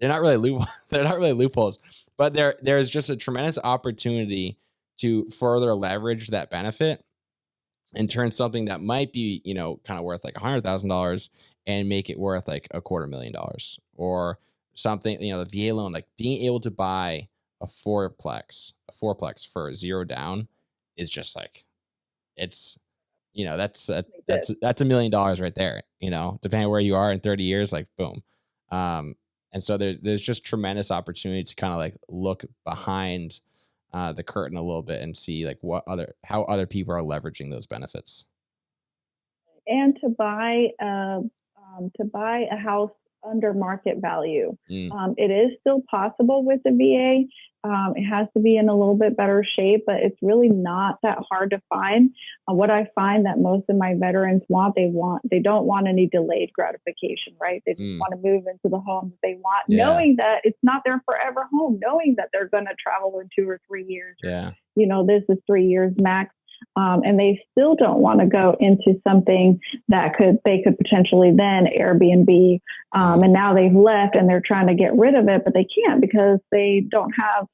They're not really loopholes, but there's just a tremendous opportunity to further leverage that benefit and turn something that might be, kind of worth like $100,000 and make it worth like $250,000, or something, the VA loan, like being able to buy a fourplex for zero down is just like, it's, that's $1 million right there, depending on where you are in 30 years, like boom. And so there's just tremendous opportunity to kind of like look behind the curtain a little bit and see like how other people are leveraging those benefits. And to buy a house under market value. It is still possible with the VA. It has to be in a little bit better shape, but it's really not that hard to find. What I find that most of my veterans they don't want any delayed gratification, right? They just want to move into the home that they want, knowing that it's not their forever home, knowing that they're going to travel in 2 or 3 years. This is 3 years max. And they still don't want to go into something that they could potentially then Airbnb. And now they've left and they're trying to get rid of it, but they can't because they don't have,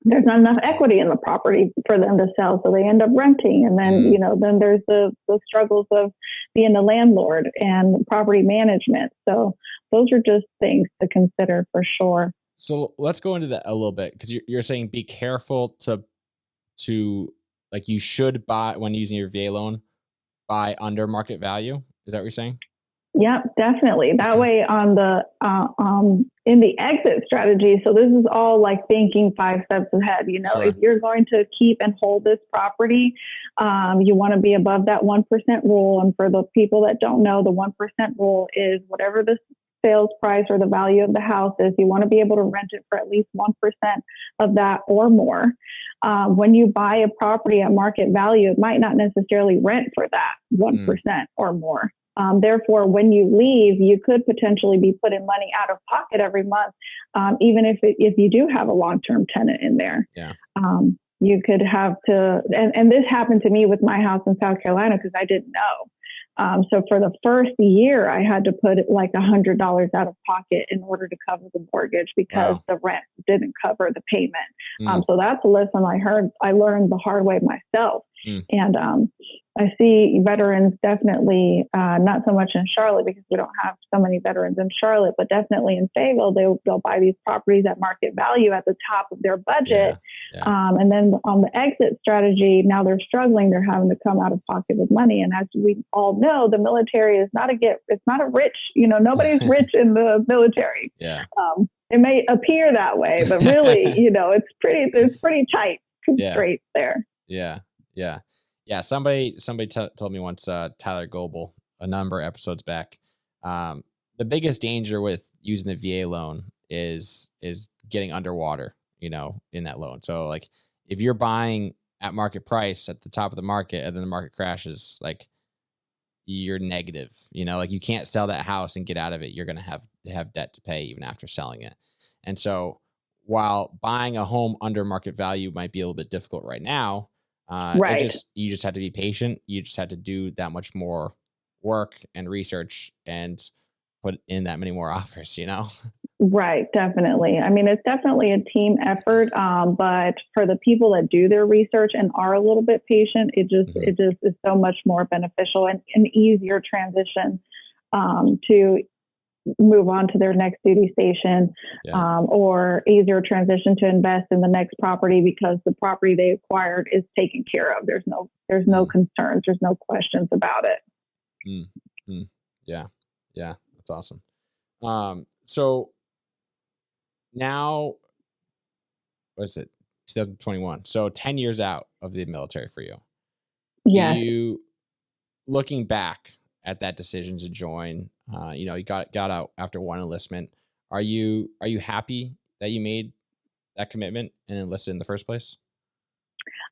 there's not enough equity in the property for them to sell. So they end up renting. And then, then there's the struggles of being the landlord and property management. So those are just things to consider for sure. So let's go into that a little bit, because you're saying be careful to like you should buy, when using your VA loan, buy under market value. Is that what you're saying? Yeah, definitely. That way on the in the exit strategy. So this is all like thinking 5 steps ahead. If you're going to keep and hold this property, you want to be above that 1% rule. And for the people that don't know, the 1% rule is whatever the sales price or the value of the house is. You want to be able to rent it for at least 1% of that or more. When you buy a property at market value, it might not necessarily rent for that 1% or more. Therefore, when you leave, you could potentially be putting money out of pocket every month, even if you do have a long-term tenant in there. Yeah. You could have to, and this happened to me with my house in South Carolina because I didn't know. So for the first year, I had to put like $100 out of pocket in order to cover the mortgage because the rent didn't cover the payment. So that's a lesson I learned the hard way myself. And I see veterans definitely, not so much in Charlotte because we don't have so many veterans in Charlotte, but definitely in Fayetteville, they'll buy these properties at market value at the top of their budget. And then on the exit strategy, now they're struggling. They're having to come out of pocket with money. And as we all know, the military is it's not a rich, nobody's rich in the military. It may appear that way, but really, there's pretty tight constraints there. Yeah. Somebody told me once, Tyler Goebel, a number of episodes back, the biggest danger with using the VA loan is getting underwater, in that loan. So like if you're buying at market price at the top of the market and then the market crashes, like you're negative, like you can't sell that house and get out of it. You're going to have debt to pay even after selling it. And so while buying a home under market value might be a little bit difficult right now, you just have to be patient. You just have to do that much more work and research and put in that many more offers, Right. Definitely. I mean, it's definitely a team effort. But for the people that do their research and are a little bit patient, it just is so much more beneficial and an easier transition, to move on to their next duty station, or easier transition to invest in the next property because the property they acquired is taken care of. There's no concerns. There's no questions about it. Yeah. That's awesome. So now, what is it? 2021. So 10 years out of the military for you. Yes. Do you, looking back at that decision to join, you got out after one enlistment. Are you happy that you made that commitment and enlisted in the first place?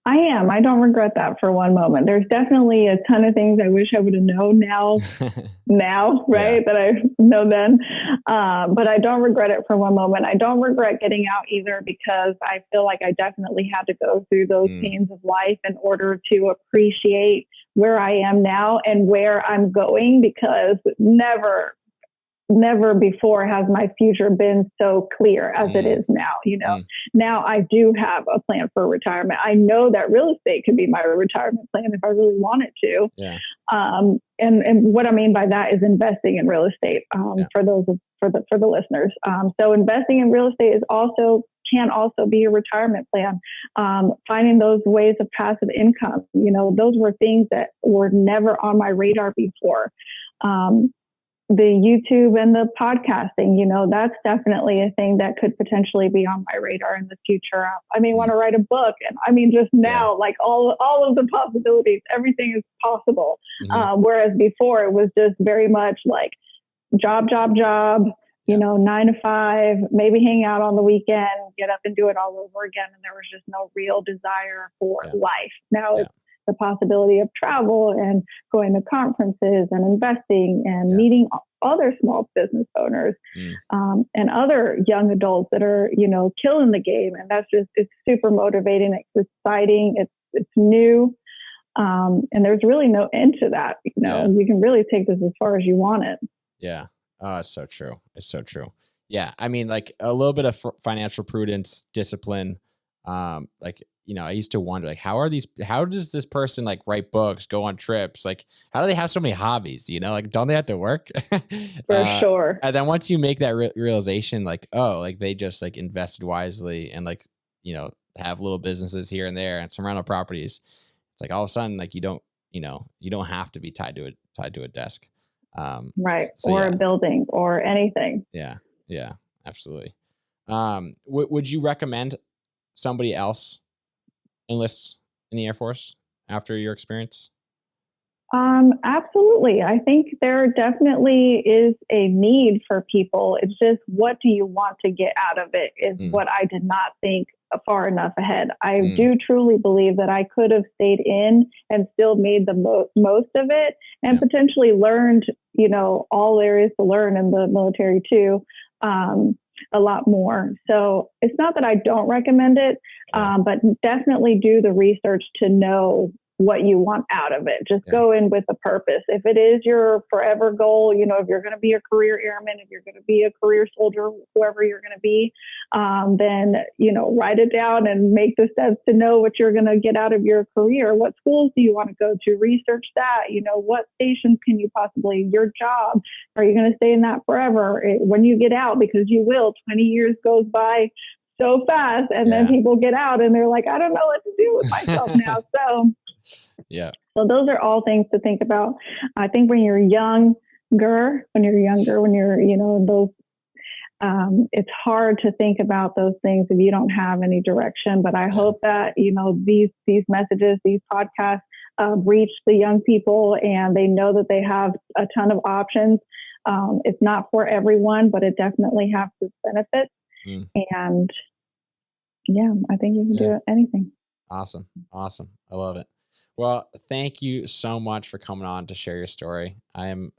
I am. I don't regret that for one moment. There's definitely a ton of things I wish I would have known now, that I know then. But I don't regret it for one moment. I don't regret getting out either because I feel like I definitely had to go through those pains of life in order to appreciate where I am now and where I'm going, because never before has my future been so clear as it is now. Now I do have a plan for retirement. I know that real estate could be my retirement plan if I really wanted to. And what I mean by that is investing in real estate, for the listeners. So investing in real estate can also be a retirement plan. Finding those ways of passive income, those were things that were never on my radar before. The YouTube and the podcasting, that's definitely a thing that could potentially be on my radar in the future. I may want to write a book, and just now, like all of the possibilities, everything is possible. Whereas before it was just very much like job, 9 to 5, maybe hang out on the weekend, get up and do it all over again. And there was just no real desire for life. Now it's the possibility of travel and going to conferences and investing and meeting other small business owners, and other young adults that are, killing the game. And it's super motivating. It's exciting. It's new. And there's really no end to that. You can really take this as far as you want it. Yeah. Oh, it's so true. It's so true. Yeah. I mean, like a little bit of financial prudence, discipline, I used to wonder, like, how does this person like write books, go on trips? Like, how do they have so many hobbies? Like, don't they have to work? For sure. And then once you make that realization, like, oh, like they just like invested wisely and like, have little businesses here and there and some rental properties. It's like all of a sudden, like you don't have to be tied to a desk. Right. Or a building or anything. Yeah. Yeah, absolutely. Would you recommend somebody else enlist in the Air Force after your experience? Absolutely. I think there definitely is a need for people. It's just, what do you want to get out of it is what I did not think far enough ahead. I do truly believe that I could have stayed in and still made the most of it, and potentially learned, all there is to learn in the military too, a lot more. So it's not that I don't recommend it, but definitely do the research to know what you want out of it. Just go in with a purpose. If it is your forever goal, if you're going to be a career airman, if you're going to be a career soldier, whoever you're going to be, then, write it down and make the steps to know what you're going to get out of your career. What schools do you want to go to? Research that. What stations can you possibly, your job, are you going to stay in that forever? When you get out, because you will, 20 years goes by so fast, and then people get out and they're like, I don't know what to do with myself now. So those are all things to think about. I think when you're younger, in those, it's hard to think about those things if you don't have any direction. But I hope that, these messages, these podcasts, reach the young people, and they know that they have a ton of options. It's not for everyone, but it definitely has its benefits. And I think you can do anything. Awesome. I love it. Well, thank you so much for coming on to share your story. I'm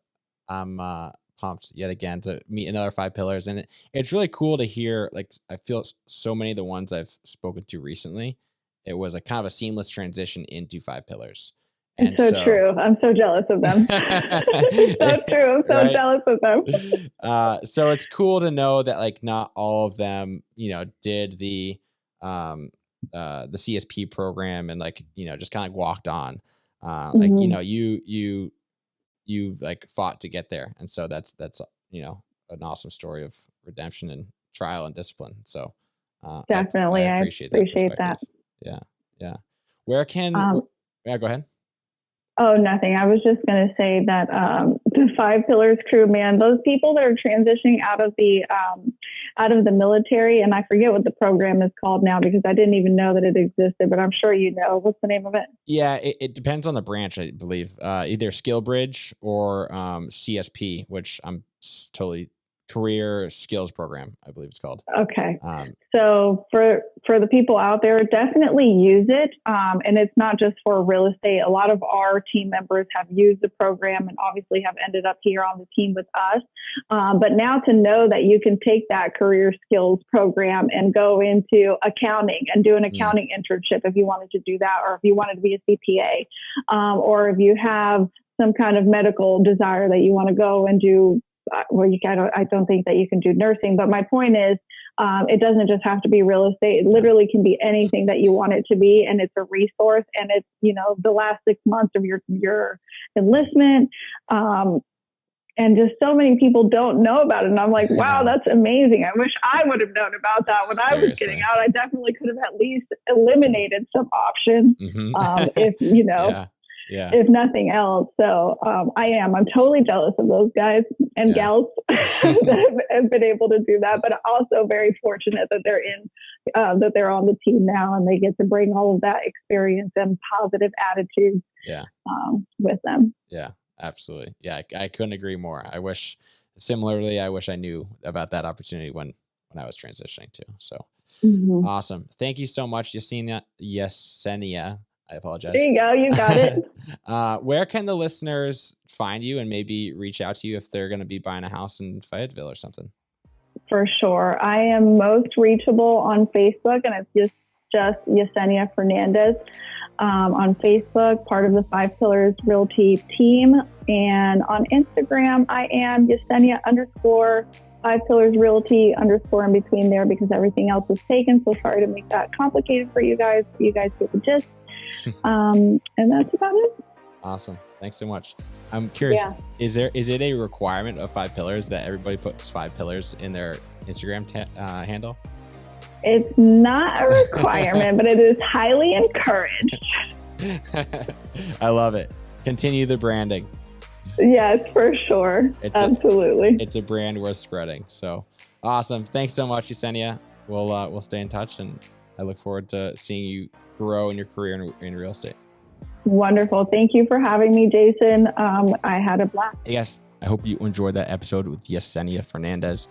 pumped yet again to meet another 5 pillars, and it's really cool to hear. Like, I feel so many of the ones I've spoken to recently, it was a kind of a seamless transition into 5 pillars. And so true. I'm so jealous of them. So true. I'm so jealous of them. So it's cool to know that, like, not all of them, did the CSP program and, like, just kind of walked on. Like, you like fought to get there. And so that's, an awesome story of redemption and trial and discipline. So definitely. I appreciate that. Yeah. Where can, go ahead. Oh, nothing. I was just going to say that the 5 Pillars crew, man, those people that are transitioning out of the military, and I forget what the program is called now because I didn't even know that it existed, but I'm sure you know. What's the name of it? Yeah, it depends on the branch, I believe. Either Skill Bridge or CSP, which I'm totally Career Skills Program, I believe it's called. Okay. So for the people out there, definitely use it. And it's not just for real estate. A lot of our team members have used the program and obviously have ended up here on the team with us. But now to know that you can take that career skills program and go into accounting and do an accounting internship if you wanted to do that, or if you wanted to be a CPA, or if you have some kind of medical desire that you want to go and do. I don't think that you can do nursing, but my point is, it doesn't just have to be real estate. It literally can be anything that you want it to be, and it's a resource. And it's the last 6 months of your enlistment, and just so many people don't know about it. And I'm like, wow, that's amazing. I wish I would have known about that when I was getting out. I definitely could have at least eliminated some options, if nothing else. So I'm totally jealous of those guys and gals that have been able to do that, but also very fortunate that they're on the team now, and they get to bring all of that experience and positive attitudes with them. Yeah, absolutely. Yeah, I couldn't agree more. I wish I knew about that opportunity when I was transitioning too. So awesome. Thank you so much, Yesenia. I apologize. There you go. You got it. Where can the listeners find you and maybe reach out to you if they're going to be buying a house in Fayetteville or something? For sure. I am most reachable on Facebook, and it's just Yesenia Fernandez on Facebook, part of the 5 Pillars Realty team. And on Instagram, I am Yesenia _5 Pillars Realty _ in between there, because everything else was taken. So sorry to make that complicated for you guys. You guys get the gist. And that's about it. Awesome. Thanks so much. I'm curious, is it a requirement of 5 Pillars that everybody puts 5 Pillars in their Instagram handle? It's not a requirement, but it is highly encouraged. I love it. Continue the branding. Yes, for sure. Absolutely. It's a brand worth spreading. So awesome. Thanks so much, Yesenia. We'll stay in touch, and I look forward to seeing you grow in your career in real estate. Wonderful. Thank you for having me, Jason. I had a blast. Yes, I hope you enjoyed that episode with Yesenia Fernandez.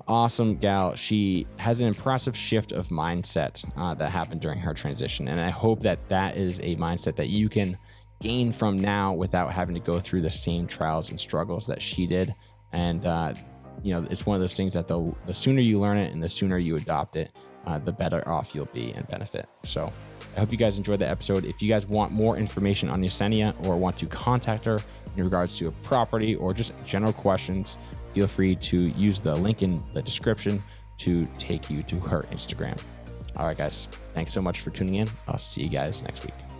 Awesome gal. She has an impressive shift of mindset that happened during her transition. And I hope that that is a mindset that you can gain from now without having to go through the same trials and struggles that she did. And, it's one of those things that the sooner you learn it and the sooner you adopt it, the better off you'll be and benefit. So I hope you guys enjoyed the episode. If you guys want more information on Yesenia or want to contact her in regards to a property or just general questions, feel free to use the link in the description to take you to her Instagram. All right, guys. Thanks so much for tuning in. I'll see you guys next week.